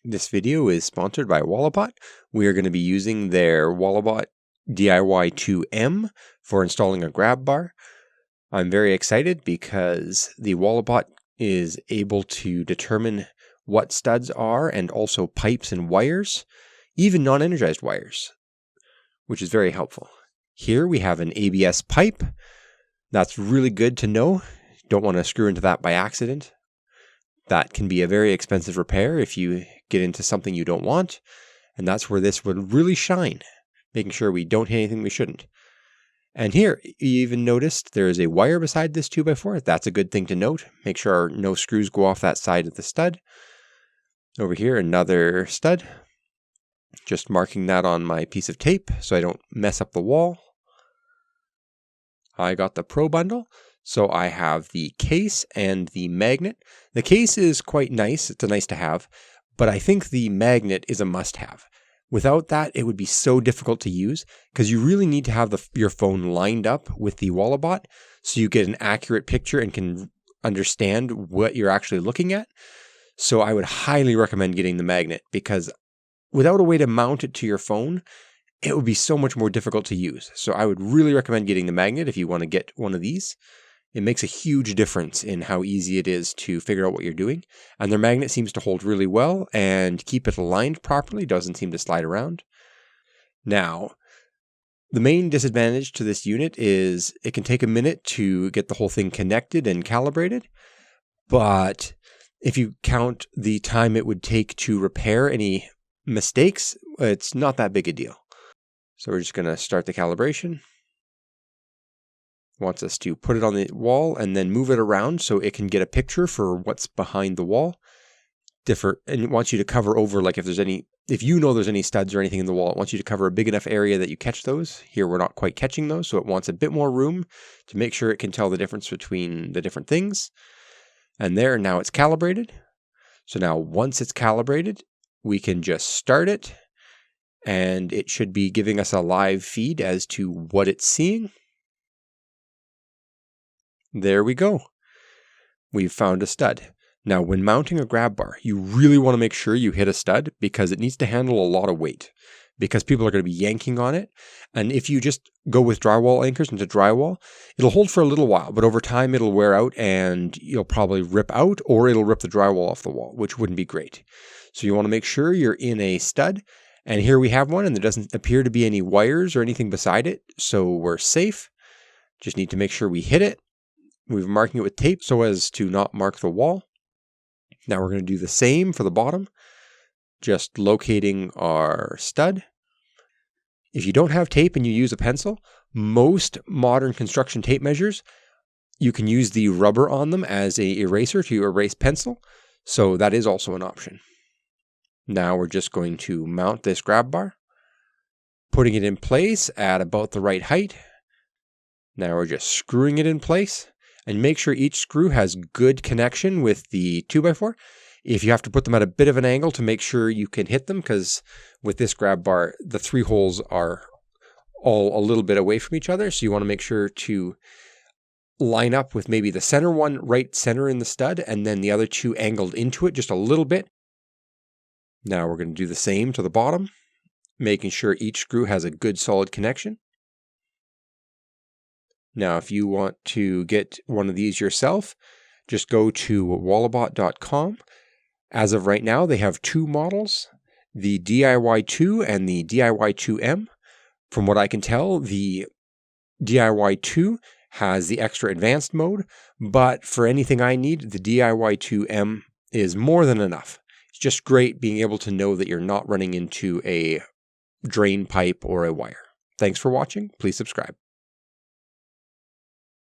This video is sponsored by Walabot. We are going to be using their Walabot DIY 2M for installing a grab bar. I'm very excited because the Walabot is able to determine what studs are and also pipes and wires, even non-energized wires, which is very helpful. Here we have an ABS pipe. That's really good to know. Don't want to screw into that by accident. That can be a very expensive repair if you get into something you don't want. And that's where this would really shine, making sure we don't hit anything we shouldn't. And here, you even noticed there is a wire beside this 2x4. That's a good thing to note. Make sure no screws go off that side of the stud. Over here, another stud. Just marking that on my piece of tape so I don't mess up the wall. I got the Pro Bundle. So I have the case and the magnet. The case is quite nice. It's a nice to have, but I think the magnet is a must have. Without that, it would be so difficult to use because you really need to have your phone lined up with the Walabot so you get an accurate picture and can understand what you're actually looking at. So I would highly recommend getting the magnet because without a way to mount it to your phone, it would be so much more difficult to use. So I would really recommend getting the magnet if you want to get one of these. It makes a huge difference in how easy it is to figure out what you're doing. And their magnet seems to hold really well and keep it aligned properly, doesn't seem to slide around. Now, the main disadvantage to this unit is it can take a minute to get the whole thing connected and calibrated. But if you count the time it would take to repair any mistakes, it's not that big a deal. So we're just going to start the calibration. Wants us to put it on the wall and then move it around so it can get a picture for what's behind the wall. And it wants you to cover over, like if you know there's any studs or anything in the wall, it wants you to cover a big enough area that you catch those. Here we're not quite catching those, so it wants a bit more room to make sure it can tell the difference between the different things. And now it's calibrated. So now once it's calibrated, we can just start it and it should be giving us a live feed as to what it's seeing. There we go. We've found a stud. Now, when mounting a grab bar, you really want to make sure you hit a stud because it needs to handle a lot of weight because people are going to be yanking on it. And if you just go with drywall anchors into drywall, it'll hold for a little while, but over time it'll wear out and you'll probably rip out or it'll rip the drywall off the wall, which wouldn't be great. So you want to make sure you're in a stud. And here we have one and there doesn't appear to be any wires or anything beside it. So we're safe. Just need to make sure we hit it. We're marking it with tape so as to not mark the wall. Now we're going to do the same for the bottom, just locating our stud. If you don't have tape and you use a pencil, most modern construction tape measures, you can use the rubber on them as an eraser to erase pencil. So that is also an option. Now we're just going to mount this grab bar, putting it in place at about the right height. Now we're just screwing it in place. And make sure each screw has good connection with the 2x4. If you have to put them at a bit of an angle to make sure you can hit them, because with this grab bar, the 3 holes are all a little bit away from each other. So you want to make sure to line up with maybe the center one right center in the stud and then the other 2 angled into it just a little bit. Now we're going to do the same to the bottom, making sure each screw has a good solid connection. Now, if you want to get one of these yourself, just go to walabot.com. As of right now, they have 2 models, the DIY 2 and the DIY 2M. From what I can tell, the DIY 2 has the extra advanced mode, but for anything I need, the DIY 2M is more than enough. It's just great being able to know that you're not running into a drain pipe or a wire. Thanks for watching. Please subscribe.